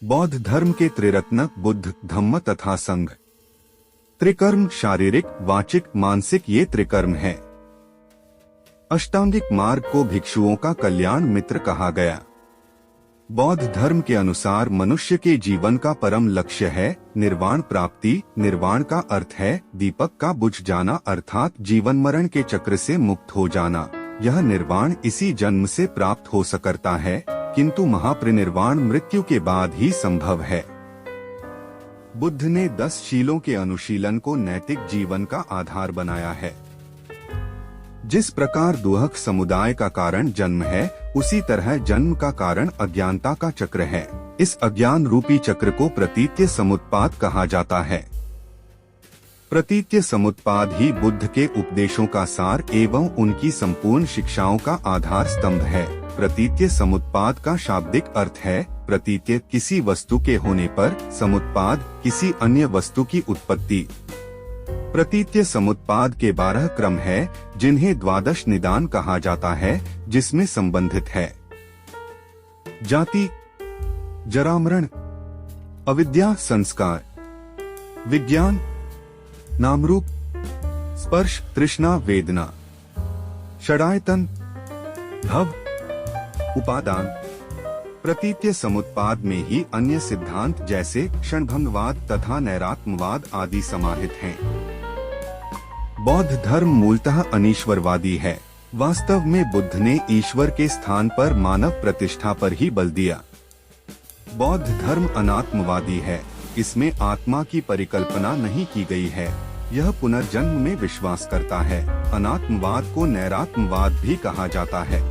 बौद्ध धर्म के त्रिरत्न बुद्ध, धम्म तथा संघ। त्रिकर्म शारीरिक, वाचिक, मानसिक ये त्रिकर्म है। अष्टांगिक मार्ग को भिक्षुओं का कल्याण मित्र कहा गया। बौद्ध धर्म के अनुसार मनुष्य के जीवन का परम लक्ष्य है निर्वाण प्राप्ति। निर्वाण का अर्थ है दीपक का बुझ जाना, अर्थात जीवन मरण के चक्र से मुक्त हो जाना। यह निर्वाण इसी जन्म से प्राप्त हो सकता है, किंतु महापरिनिर्वाण मृत्यु के बाद ही संभव है। बुद्ध ने 10 शीलों के अनुशीलन को नैतिक जीवन का आधार बनाया है। जिस प्रकार दुहक समुदाय का कारण जन्म है, उसी तरह जन्म का कारण अज्ञानता का चक्र है। इस अज्ञान रूपी चक्र को प्रतीत्य समुत्पाद कहा जाता है। प्रतीत्य समुत्पाद ही बुद्ध के उपदेशों का सार एवं उनकी संपूर्ण शिक्षाओं का आधार स्तंभ है। प्रतीत्य समुत्पाद का शाब्दिक अर्थ है प्रतीत्य किसी वस्तु के होने पर, समुत्पाद किसी अन्य वस्तु की उत्पत्ति। प्रतीत्य समुत्पाद के 12 क्रम है, जिन्हें द्वादश निदान कहा जाता है, जिसमें संबंधित है जाति, जरामरण, अविद्या, संस्कार, विज्ञान, नामरूप, स्पर्श, तृष्णा, वेदना, षडायतन, भव, उपादान। प्रतीत्य समुत्पाद में ही अन्य सिद्धांत जैसे क्षणभंगवाद तथा नैरात्मवाद आदि समाहित हैं। बौद्ध धर्म मूलतः अनीश्वरवादी है। वास्तव में बुद्ध ने ईश्वर के स्थान पर मानव प्रतिष्ठा पर ही बल दिया। बौद्ध धर्म अनात्मवादी है। इसमें आत्मा की परिकल्पना नहीं की गई है। यह पुनर्जन्म में विश्वास करता है। अनात्मवाद को नैरात्मवाद भी कहा जाता है।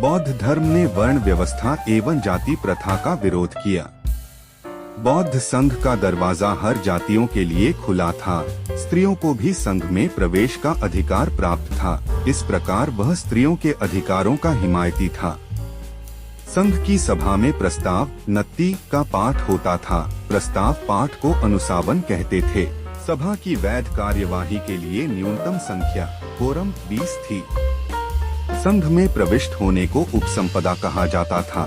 बौद्ध धर्म ने वर्ण व्यवस्था एवं जाति प्रथा का विरोध किया। बौद्ध संघ का दरवाजा हर जातियों के लिए खुला था। स्त्रियों को भी संघ में प्रवेश का अधिकार प्राप्त था। इस प्रकार वह स्त्रियों के अधिकारों का हिमायती था। संघ की सभा में प्रस्ताव नत्ती का पाठ होता था। प्रस्ताव पाठ को अनुसावन कहते थे। सभा की वैध कार्यवाही के लिए न्यूनतम संख्या कोरम 20 थी। संघ में प्रविष्ट होने को उपसंपदा कहा जाता था।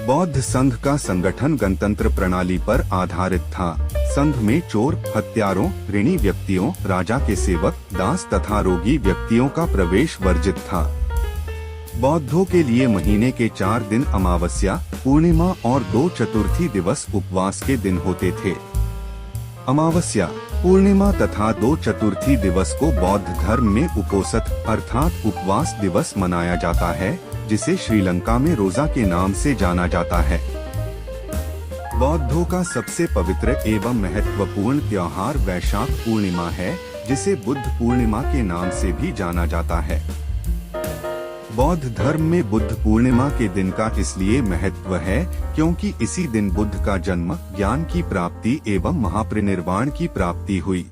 बौद्ध संघ का संगठन गणतंत्र प्रणाली पर आधारित था। संघ में चोर, हत्यारों, ऋणी व्यक्तियों, राजा के सेवक, दास तथा रोगी व्यक्तियों का प्रवेश वर्जित था। बौद्धों के लिए महीने के 4 दिन अमावस्या, पूर्णिमा और 2 चतुर्थी दिवस उपवास के दिन होते थे। अमावस्या, पूर्णिमा तथा 2 चतुर्थी दिवस को बौद्ध धर्म में उपोसथ अर्थात उपवास दिवस मनाया जाता है, जिसे श्रीलंका में रोजा के नाम से जाना जाता है। बौद्धों का सबसे पवित्र एवं महत्वपूर्ण त्योहार वैशाख पूर्णिमा है, जिसे बुद्ध पूर्णिमा के नाम से भी जाना जाता है। बौद्ध धर्म में बुद्ध पूर्णिमा के दिन का इसलिए महत्व है क्योंकि इसी दिन बुद्ध का जन्म, ज्ञान की प्राप्ति एवं महापरिनिर्वाण की प्राप्ति हुई।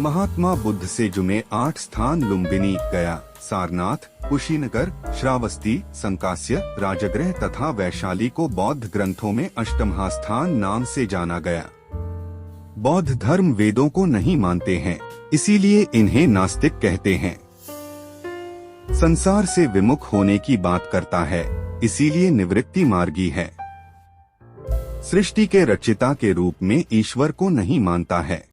महात्मा बुद्ध से जुड़े 8 स्थान लुम्बिनी, गया, सारनाथ, कुशीनगर, श्रावस्ती, संकास्य, राजगृह तथा वैशाली को बौद्ध ग्रंथों में अष्टमहास्थान नाम से जाना गया। बौद्ध धर्म वेदों को नहीं मानते हैं, इसीलिए इन्हें नास्तिक कहते हैं। संसार से विमुख होने की बात करता है, इसीलिए निवृत्ति मार्गी है। सृष्टि के रचिता के रूप में ईश्वर को नहीं मानता है।